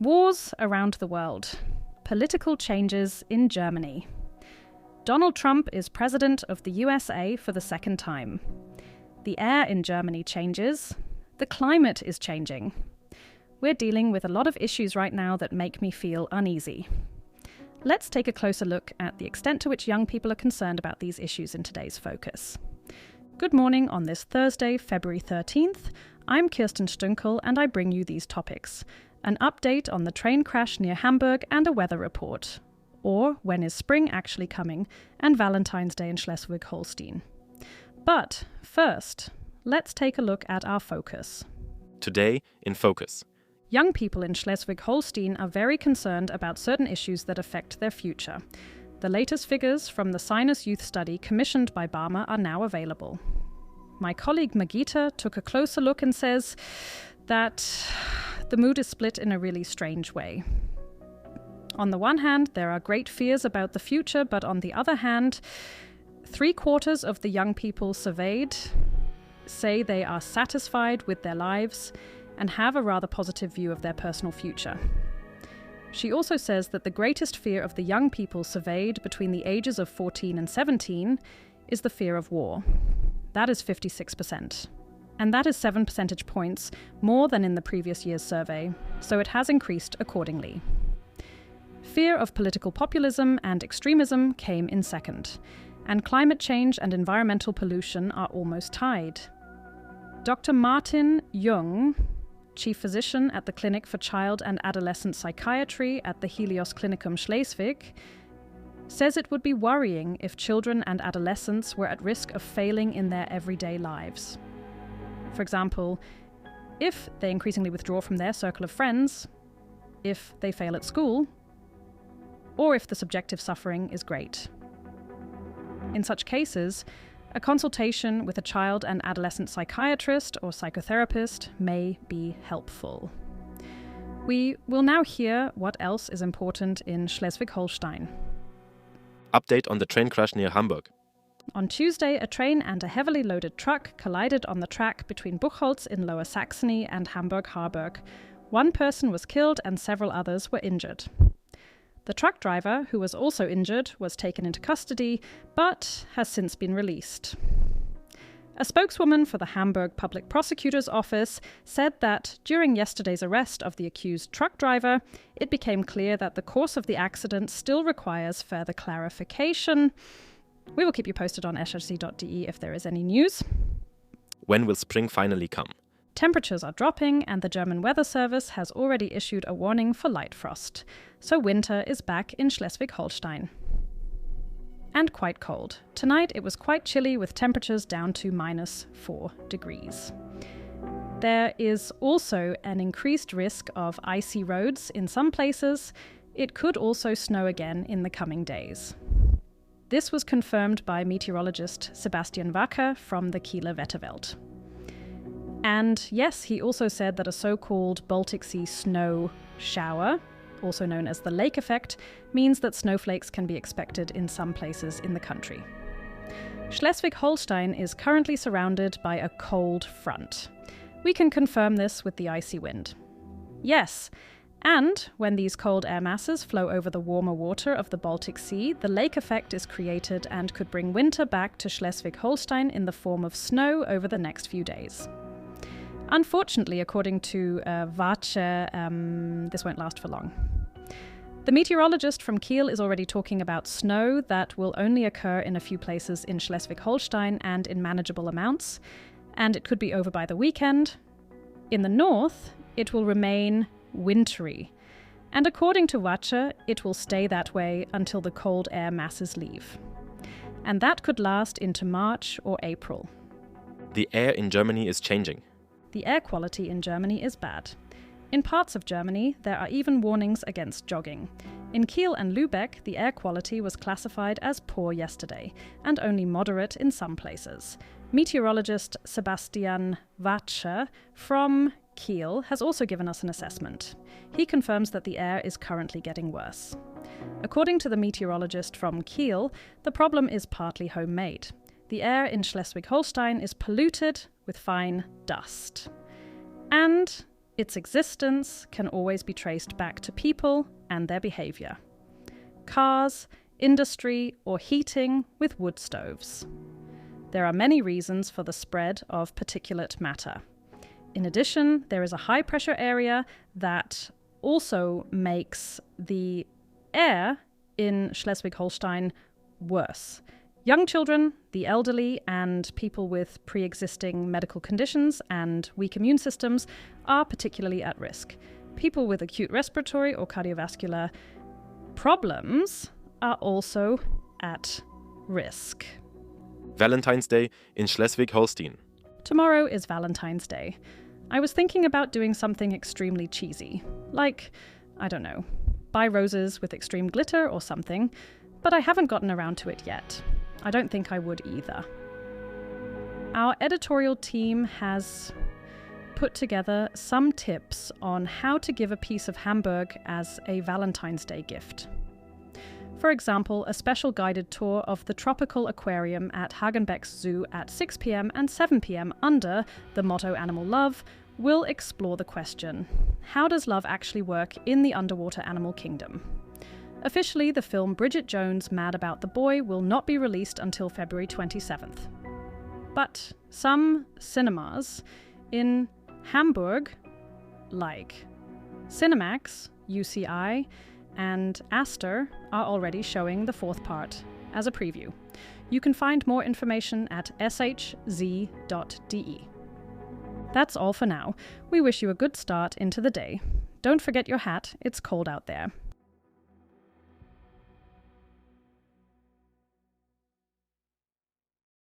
Wars around the world. Political changes in Germany. Donald Trump is president of the USA for the second time. The air in Germany changes. The climate is changing. We're dealing with a lot of issues right now that make me feel uneasy. Let's take a closer look at the extent to which young people are concerned about these issues in today's focus. Good morning on this Thursday, February 13th. I'm Kirsten Stunkel and I bring you these topics. An update on the train crash near Hamburg and a weather report. Or when is spring actually coming, and Valentine's Day in Schleswig-Holstein. But first, let's take a look at our focus. Today in Focus. Young people in Schleswig-Holstein are very concerned about certain issues that affect their future. The latest figures from the Sinus Youth Study commissioned by Barmer are now available. My colleague Magita took a closer look and says that the mood is split in a really strange way. On the one hand, there are great fears about the future, but on the other hand, 3/4 of the young people surveyed say they are satisfied with their lives and have a rather positive view of their personal future. She also says that the greatest fear of the young people surveyed between the ages of 14 and 17 is the fear of war. That is 56%. And that is 7 percentage points more than in the previous year's survey, so it has increased accordingly. Fear of political populism and extremism came in second, and climate change and environmental pollution are almost tied. Dr. Martin Jung, chief physician at the Clinic for Child and Adolescent Psychiatry at the Helios Klinikum Schleswig, says it would be worrying if children and adolescents were at risk of failing in their everyday lives. For example, if they increasingly withdraw from their circle of friends, if they fail at school, or if the subjective suffering is great. In such cases, a consultation with a child and adolescent psychiatrist or psychotherapist may be helpful. We will now hear what else is important in Schleswig-Holstein. Update on the train crash near Hamburg. On Tuesday, a train and a heavily loaded truck collided on the track between Buchholz in Lower Saxony and Hamburg-Harburg. One person was killed and several others were injured. The truck driver, who was also injured, was taken into custody, but has since been released. A spokeswoman for the Hamburg Public Prosecutor's Office said that during yesterday's arrest of the accused truck driver, it became clear that the course of the accident still requires further clarification. We will keep you posted on shz.de if there is any news. When will spring finally come? Temperatures are dropping and the German Weather Service has already issued a warning for light frost. So winter is back in Schleswig-Holstein. And quite cold. Tonight it was quite chilly with temperatures down to -4 degrees. There is also an increased risk of icy roads in some places. It could also snow again in the coming days. This was confirmed by meteorologist Sebastian Wacker from the Kieler Wetterwelt. And yes, he also said that a so-called Baltic Sea snow shower, also known as the lake effect, means that snowflakes can be expected in some places in the country. Schleswig-Holstein is currently surrounded by a cold front. We can confirm this with the icy wind. Yes, and when these cold air masses flow over the warmer water of the Baltic Sea, the lake effect is created and could bring winter back to Schleswig-Holstein in the form of snow over the next few days. Unfortunately, according to Wacker, this won't last for long. The meteorologist from Kiel is already talking about snow that will only occur in a few places in Schleswig-Holstein and in manageable amounts, and it could be over by the weekend. In the north, it will remain wintry, and according to Wacker, it will stay that way until the cold air masses leave. And that could last into March or April. The air in Germany is changing. The air quality in Germany is bad. In parts of Germany, there are even warnings against jogging. In Kiel and Lübeck, the air quality was classified as poor yesterday, and only moderate in some places. Meteorologist Sebastian Wacker from Kiel has also given us an assessment. He confirms that the air is currently getting worse. According to the meteorologist from Kiel, the problem is partly homemade. The air in Schleswig-Holstein is polluted with fine dust. And Its existence can always be traced back to people and their behavior. Cars, industry, or heating with wood stoves. There are many reasons for the spread of particulate matter. In addition, there is a high-pressure area that also makes the air in Schleswig-Holstein worse. Young children, the elderly, and people with pre-existing medical conditions and weak immune systems are particularly at risk. People with acute respiratory or cardiovascular problems are also at risk. Valentine's Day in Schleswig-Holstein. Tomorrow is Valentine's Day. I was thinking about doing something extremely cheesy, like, I don't know, buy roses with extreme glitter or something, but I haven't gotten around to it yet. I don't think I would either. Our editorial team has put together some tips on how to give a piece of Hamburg as a Valentine's Day gift. For example, a special guided tour of the tropical aquarium at Hagenbeck's Zoo at 6 p.m. and 7 p.m. under the motto Animal Love will explore the question, how does love actually work in the underwater animal kingdom? Officially, the film Bridget Jones' Mad About the Boy will not be released until February 27th. But some cinemas in Hamburg, like Cinemax, UCI, and Astor, are already showing the fourth part as a preview. You can find more information at shz.de. That's all for now. We wish you a good start into the day. Don't forget your hat, it's cold out there.